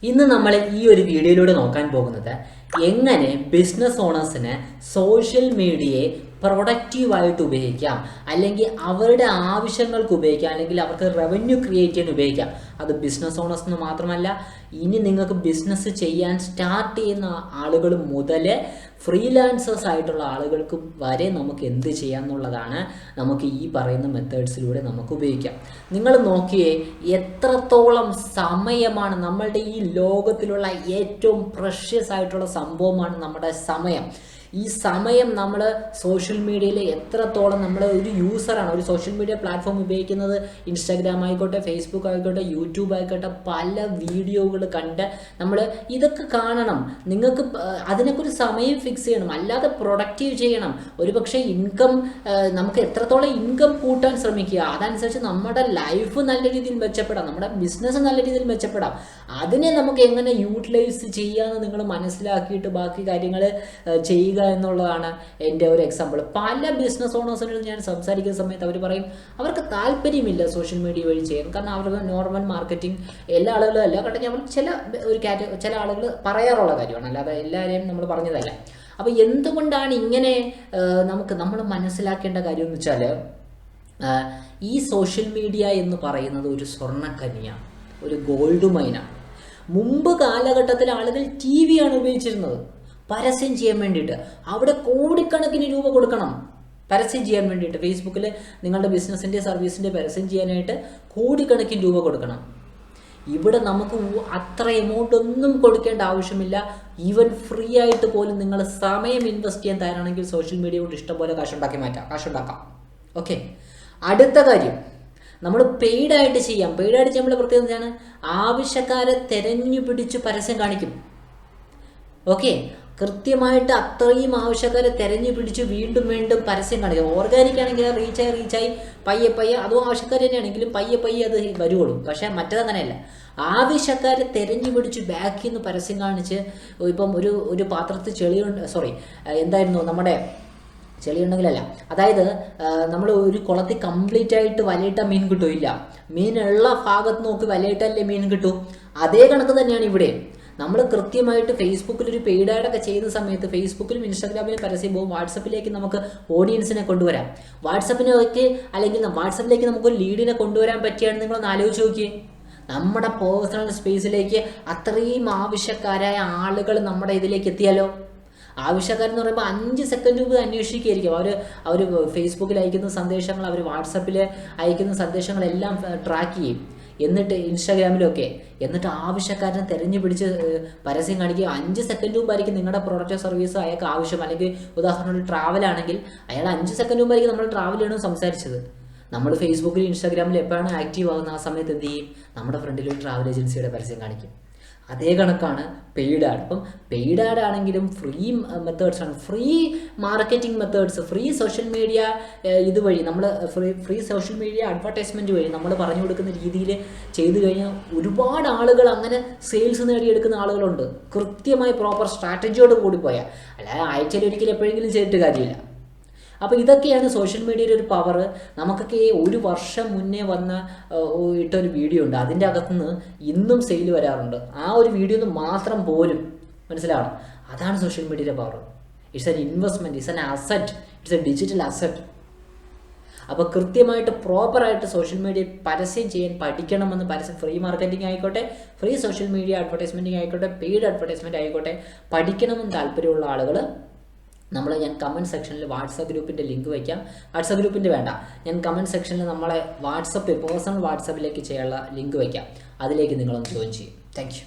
ഇന്ന് നമ്മൾ ഈ ഒരു വീഡിയോയിലൂടെ നോക്കാൻ പോകുന്നത് എങ്ങനെ ബിസിനസ് ഓണേഴ്സിന് സോഷ്യൽ മീഡിയയെ പ്രൊഡക്റ്റീവായിട്ട് ഉപയോഗിക്കാം, അല്ലെങ്കിൽ അവരുടെ ആവശ്യങ്ങൾക്ക് ഉപയോഗിക്കാം, അല്ലെങ്കിൽ അവർക്ക് റവന്യൂ ക്രിയേറ്റ് ചെയ്യാൻ ഉപയോഗിക്കാം. അത് ബിസിനസ് ഓണേഴ്സിന് മാത്രമല്ല, ഇനി നിങ്ങൾക്ക് ബിസിനസ് ചെയ്യാൻ സ്റ്റാർട്ട് ചെയ്യുന്ന ആളുകൾ മുതൽ ഫ്രീലാൻസേഴ്സ് ആയിട്ടുള്ള ആളുകൾക്ക് വരെ നമുക്ക് എന്ത് ചെയ്യാം എന്നുള്ളതാണ് നമുക്ക് ഈ പറയുന്ന മെത്തേഡ്സിലൂടെ നമുക്ക് ഉപയോഗിക്കാം. നിങ്ങൾ നോക്കിയേ, എത്രത്തോളം സമയമാണ് നമ്മളുടെ ഈ ലോകത്തിലുള്ള ഏറ്റവും പ്രഷ്യസ് ആയിട്ടുള്ള സംഭവമാണ് നമ്മുടെ സമയം. ഈ സമയം നമ്മൾ സോഷ്യൽ മീഡിയയിൽ എത്രത്തോളം നമ്മൾ ഒരു യൂസറാണ്, ഒരു സോഷ്യൽ മീഡിയ പ്ലാറ്റ്ഫോം ഉപയോഗിക്കുന്നത്. ഇൻസ്റ്റാഗ്രാം ആയിക്കോട്ടെ, ഫേസ്ബുക്ക് ആയിക്കോട്ടെ, യൂട്യൂബ് ആയിക്കോട്ടെ, പല വീഡിയോകൾ കണ്ട് നമ്മൾ ഇതൊക്കെ കാണണം. നിങ്ങൾക്ക് അതിനൊക്കെ സമയം ഫിക്സ് ചെയ്യണം, അല്ലാതെ പ്രൊഡക്റ്റീവ് ചെയ്യണം. ഒരുപക്ഷെ ഇൻകം നമുക്ക് എത്രത്തോളം ഇൻകം കൂട്ടാൻ ശ്രമിക്കുക, അതനുസരിച്ച് നമ്മുടെ ലൈഫ് നല്ല രീതിയിൽ മെച്ചപ്പെടാം, നമ്മുടെ ബിസിനസ് നല്ല രീതിയിൽ മെച്ചപ്പെടാം. അതിനെ നമുക്ക് എങ്ങനെ യൂട്ടിലൈസ് ചെയ്യാമെന്ന് നിങ്ങൾ മനസ്സിലാക്കിയിട്ട് ബാക്കി കാര്യങ്ങൾ ചെയ്യുക എന്നുള്ളതാണ് എൻ്റെ ഒരു എക്സാമ്പിൾ. പല ബിസിനസ് ഓണേഴ്സിനോട് ഞാൻ സംസാരിക്കുന്ന സമയത്ത് അവർ പറയും അവർക്ക് താല്പര്യമില്ല സോഷ്യൽ മീഡിയ വഴി ചെയ്യാൻ. കാരണം അവർക്ക് നോർമൽ മാർക്കറ്റിംഗ് എല്ലാ ആളുകളും അല്ല, കാരണം അവർ ചില ആളുകൾ പറയാറുള്ള കാര്യമാണ്, അല്ലാതെ എല്ലാവരെയും നമ്മൾ പറഞ്ഞതല്ല. അപ്പോൾ എന്തുകൊണ്ടാണ് ഇങ്ങനെ നമ്മൾ മനസ്സിലാക്കേണ്ട കാര്യം എന്ന് വെച്ചാൽ, ഈ സോഷ്യൽ മീഡിയ എന്ന് പറയുന്നത് ഒരു സ്വർണ്ണക്കനിയാണ്, ഒരു ഗോൾഡ് മൈനാണ്. മുമ്പ് കാലഘട്ടത്തിൽ ആളുകൾ TV ആണ് ഉപയോഗിച്ചിരുന്നത് പരസ്യം ചെയ്യാൻ വേണ്ടിയിട്ട്. അവിടെ കോടിക്കണക്കിന് രൂപ കൊടുക്കണം പരസ്യം ചെയ്യാൻ വേണ്ടിയിട്ട്. ഫേസ്ബുക്കിൽ നിങ്ങളുടെ ബിസിനസ്സിൻ്റെ സർവീസിൻ്റെ പരസ്യം ചെയ്യാനായിട്ട് കോടിക്കണക്കിന് രൂപ കൊടുക്കണം. ഇവിടെ നമുക്ക് അത്ര എമൗണ്ട് ഒന്നും കൊടുക്കേണ്ട ആവശ്യമില്ല. ഈവൻ ഫ്രീ ആയിട്ട് പോലും നിങ്ങൾ സമയം ഇൻവെസ്റ്റ് ചെയ്യാൻ തയ്യാറാണെങ്കിൽ സോഷ്യൽ മീഡിയ കൊണ്ട് ഇഷ്ടംപോലെ കാശുണ്ടാക്കാം. ഓക്കെ, അടുത്ത കാര്യം, നമ്മൾ പെയ്ഡായിട്ട് ചെയ്യാം. പെയ്ഡായിട്ട് ചെയ്യുമ്പോൾ പ്രത്യേകത എന്താണ്? ആവശ്യക്കാരെ തെരഞ്ഞു പിടിച്ച് പരസ്യം കാണിക്കും. ഓക്കെ, കൃത്യമായിട്ട് അത്രയും ആവശ്യക്കാരെ തെരഞ്ഞു പിടിച്ച് വീണ്ടും പരസ്യം കാണിക്കും. ഓർഗാനിക് ആണെങ്കിൽ റീച്ചായി പയ്യെ അതും ആവശ്യക്കാർ തന്നെയാണെങ്കിലും പയ്യെ അത് വരുള്ളൂ. പക്ഷേ മറ്റേതങ്ങനെയല്ല, ആവശ്യക്കാരെ തെരഞ്ഞു പിടിച്ച് ബാക്കിൽ നിന്ന് പരസ്യം കാണിച്ച്. ഇപ്പം ഒരു പാത്രത്തിൽ നമ്മുടെ ചെളിയുണ്ടെങ്കിലല്ല, അതായത് നമ്മൾ ഒരു കുളത്തിൽ കംപ്ലീറ്റ് ആയിട്ട് വലയിട്ട മീൻ കിട്ടില്ല, മീനുള്ള ഭാഗത്ത് നോക്കി വലയിട്ടല്ലേ മീൻ കിട്ടൂ. അതേ കണക്ക് തന്നെയാണ് ഇവിടെ. നമ്മൾ കൃത്യമായിട്ട് ഫേസ്ബുക്കിൽ ഒരു പെയ്ഡ് ആഡൊക്കെ ചെയ്യുന്ന സമയത്ത് ഫേസ്ബുക്കിലും ഇൻസ്റ്റാഗ്രാമിലും പരസ്യം പോകും. വാട്സപ്പിലേക്ക് നമുക്ക് ഓഡിയൻസിനെ കൊണ്ടുവരാം. വാട്സപ്പിലേക്ക് നമുക്കൊരു ലീഡിനെ കൊണ്ടുവരാൻ പറ്റിയാണ്. നിങ്ങളൊന്ന് ആലോചിച്ച് നോക്കിയേ, നമ്മുടെ പേഴ്സണൽ സ്പേസിലേക്ക് അത്രയും ആവശ്യക്കാരായ ആളുകൾ നമ്മുടെ ഇതിലേക്ക് എത്തിയാലോ. ആവശ്യക്കാരെന്ന് പറയുമ്പോൾ 5 സെക്കൻഡ് മുമ്പ് അന്വേഷിക്കുകയായിരിക്കും. അവർ ഫേസ്ബുക്കിൽ അയക്കുന്ന സന്ദേശങ്ങൾ, അവർ വാട്സപ്പിൽ അയക്കുന്ന സന്ദേശങ്ങളെല്ലാം ട്രാക്ക് ചെയ്യും. എന്നിട്ട് ഇൻസ്റ്റാഗ്രാമിലൊക്കെ ആവശ്യക്കാരനെ തെരഞ്ഞു പിടിച്ച് പരസ്യം കാണിക്കുക. 5 സെക്കൻഡ് മുമ്പായിരിക്കും നിങ്ങളുടെ പ്രോഡക്റ്റോ സർവീസോ അയാൾക്ക് ആവശ്യം. അല്ലെങ്കിൽ ഉദാഹരണം ഒരു ട്രാവലാണെങ്കിൽ അയാൾ 5 സെക്കൻഡ് മുമ്പായിരിക്കും നമ്മൾ ട്രാവൽ ചെയ്യണമെന്ന് സംസാരിച്ചത്. നമ്മൾ ഫേസ്ബുക്കിൽ ഇൻസ്റ്റാഗ്രാമിൽ എപ്പോഴാണ് ആക്റ്റീവ് ആകുന്ന ആ സമയത്ത് എന്ത് ചെയ്യും? നമ്മുടെ ഫ്രണ്ടിൽ ഒരു ട്രാവൽ ഏജൻസിയുടെ പരസ്യം കാണിക്കും. അതേ കണക്കാണ് പെയ്ഡ് ആഡ്. അപ്പം പെയ്ഡ് ആഡ് ആണെങ്കിലും ഫ്രീ മെത്തേഡ്സ് ആണ്, free marketing methods, free social media ഇതുവഴി നമ്മൾ ഫ്രീ സോഷ്യൽ മീഡിയ അഡ്വർടൈസ്മെൻറ്റ് വഴി നമ്മൾ പറഞ്ഞു കൊടുക്കുന്ന രീതിയിൽ ചെയ്തു കഴിഞ്ഞാൽ ഒരുപാട് ആളുകൾ അങ്ങനെ സെയിൽസ് നേടിയെടുക്കുന്ന ആളുകളുണ്ട്. കൃത്യമായി പ്രോപ്പർ സ്ട്രാറ്റജിയോട് കൂടി പോയാൽ, അല്ലാതെ ആഴ്ചയിൽ ഒരിക്കലും എപ്പോഴെങ്കിലും ചെയ്തിട്ട് കാര്യമില്ല. അപ്പോൾ ഇതൊക്കെയാണ് സോഷ്യൽ മീഡിയയുടെ ഒരു പവർ. നമുക്കൊക്കെ 1 വർഷം മുന്നേ ഇട്ടൊരു വീഡിയോ ഉണ്ട്, അതിൻ്റെ അകത്തുനിന്ന് ഇന്നും സെയിൽ വരാറുണ്ട്. ആ ഒരു വീഡിയോ മാത്രം പോലും മനസ്സിലാവണം. അതാണ് സോഷ്യൽ മീഡിയയുടെ power. It's an investment, it's an asset, it's A digital asset. അപ്പോൾ കൃത്യമായിട്ട് പ്രോപ്പറായിട്ട് സോഷ്യൽ മീഡിയ പരസ്യം ചെയ്യാൻ പഠിക്കണമെന്ന് ഫ്രീ മാർക്കറ്റിംഗ് ആയിക്കോട്ടെ, ഫ്രീ സോഷ്യൽ മീഡിയ അഡ്വർടൈസ്മെൻറ്റിംഗ് ആയിക്കോട്ടെ, പെയ്ഡ് അഡ്വർടൈസ്മെൻറ്റ് ആയിക്കോട്ടെ, പഠിക്കണമെന്ന് താല്പര്യമുള്ള ആളുകൾ ഞാൻ കമൻറ്റ് സെക്ഷനിൽ വാട്സപ്പ് ഗ്രൂപ്പിൻ്റെ ലിങ്ക് വയ്ക്കാം. വാട്സപ്പ് ഗ്രൂപ്പിൻ്റെ വേണ്ട, ഞാൻ കമൻറ്റ് സെക്ഷനിൽ നമ്മളെ പേഴ്സണൽ വാട്സപ്പിലേക്ക് ചെയ്യാനുള്ള ലിങ്ക് വയ്ക്കാം. അതിലേക്ക് നിങ്ങളൊന്ന് ജോയിൻ ചെയ്യും. Thank you.